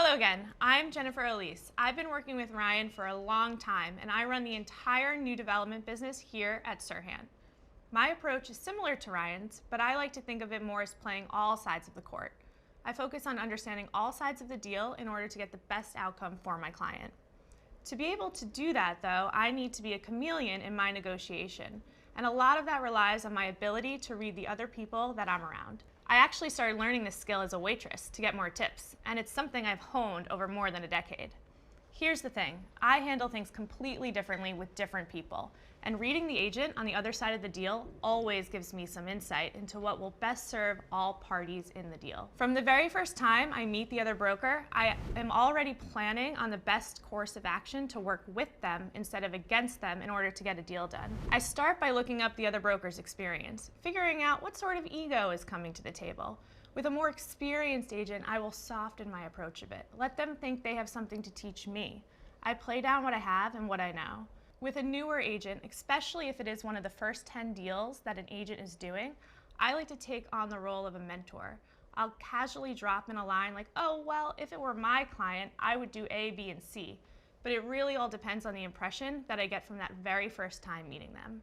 Hello again, I'm Jennifer Elise. I've been working with Ryan for a long time and I run the entire new development business here at Sirhan. My approach is similar to Ryan's, but I like to think of it more as playing all sides of the court. I focus on understanding all sides of the deal in order to get the best outcome for my client. To be able to do that though, I need to be a chameleon in my negotiation, and a lot of that relies on my ability to read the other people that I'm around. I actually started learning this skill as a waitress to get more tips, and it's something I've honed over more than a decade. Here's the thing, I handle things completely differently with different people, and reading the agent on the other side of the deal always gives me some insight into what will best serve all parties in the deal. From the very first time I meet the other broker, I am already planning on the best course of action to work with them instead of against them in order to get a deal done. I start by looking up the other broker's experience, figuring out what sort of ego is coming to the table. With a more experienced agent, I will soften my approach a bit. Let them think they have something to teach me. I play down what I have and what I know. With a newer agent, especially if it is one of the first 10 deals that an agent is doing, I like to take on the role of a mentor. I'll casually drop in a line like, oh, well, if it were my client, I would do A, B, and C. But it really all depends on the impression that I get from that very first time meeting them.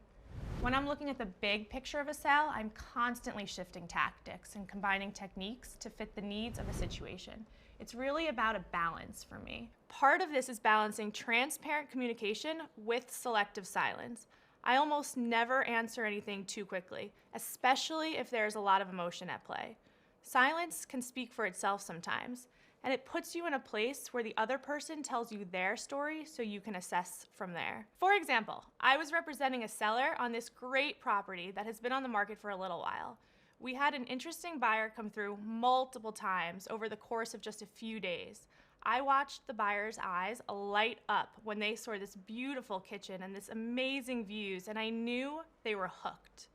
When I'm looking at the big picture of a sale, I'm constantly shifting tactics and combining techniques to fit the needs of a situation. It's really about a balance for me. Part of this is balancing transparent communication with selective silence. I almost never answer anything too quickly, especially if there's a lot of emotion at play. Silence can speak for itself sometimes, and it puts you in a place where the other person tells you their story so you can assess from there. For example, I was representing a seller on this great property that has been on the market for a little while. We had an interesting buyer come through multiple times over the course of just a few days. I watched the buyer's eyes light up when they saw this beautiful kitchen and this amazing views, and I knew they were hooked.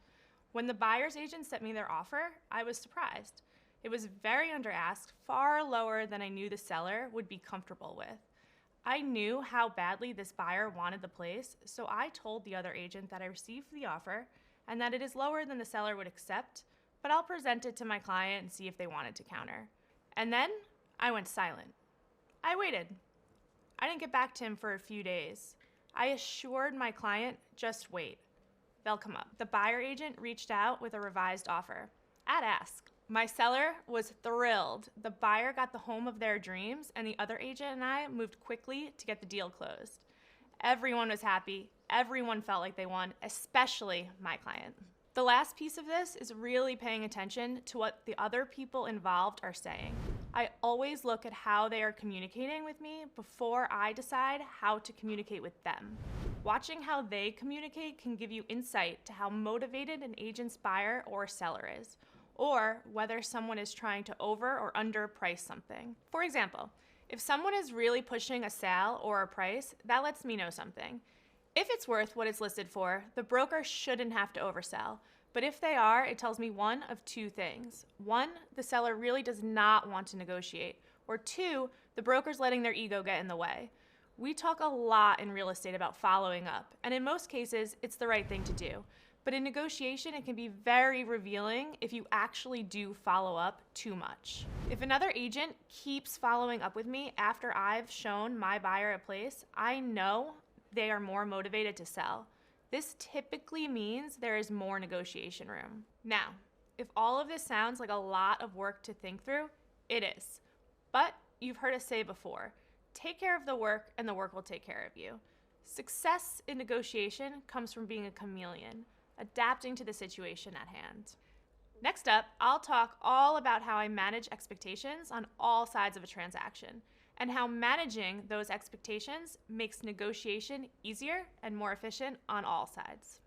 When the buyer's agent sent me their offer, I was surprised. It was very under ask, far lower than I knew the seller would be comfortable with. I knew how badly this buyer wanted the place, so I told the other agent that I received the offer and that it is lower than the seller would accept, but I'll present it to my client and see if they wanted to counter. And then I went silent. I waited. I didn't get back to him for a few days. I assured my client, just wait. They'll come up. The buyer agent reached out with a revised offer at ask. My seller was thrilled. The buyer got the home of their dreams, and the other agent and I moved quickly to get the deal closed. Everyone was happy. Everyone felt like they won, especially my client. The last piece of this is really paying attention to what the other people involved are saying. I always look at how they are communicating with me before I decide how to communicate with them. Watching how they communicate can give you insight to how motivated an agent's buyer or seller is, or whether someone is trying to over or underprice something. For example, if someone is really pushing a sale or a price, that lets me know something. If it's worth what it's listed for, the broker shouldn't have to oversell. But if they are, it tells me one of two things. One, the seller really does not want to negotiate. Or two, the broker's letting their ego get in the way. We talk a lot in real estate about following up, and in most cases, it's the right thing to do. But in negotiation, it can be very revealing if you actually do follow up too much. If another agent keeps following up with me after I've shown my buyer a place, I know they are more motivated to sell. This typically means there is more negotiation room. Now, if all of this sounds like a lot of work to think through, it is. But you've heard us say before, take care of the work and the work will take care of you. Success in negotiation comes from being a chameleon, adapting to the situation at hand. Next up, I'll talk all about how I manage expectations on all sides of a transaction, and how managing those expectations makes negotiation easier and more efficient on all sides.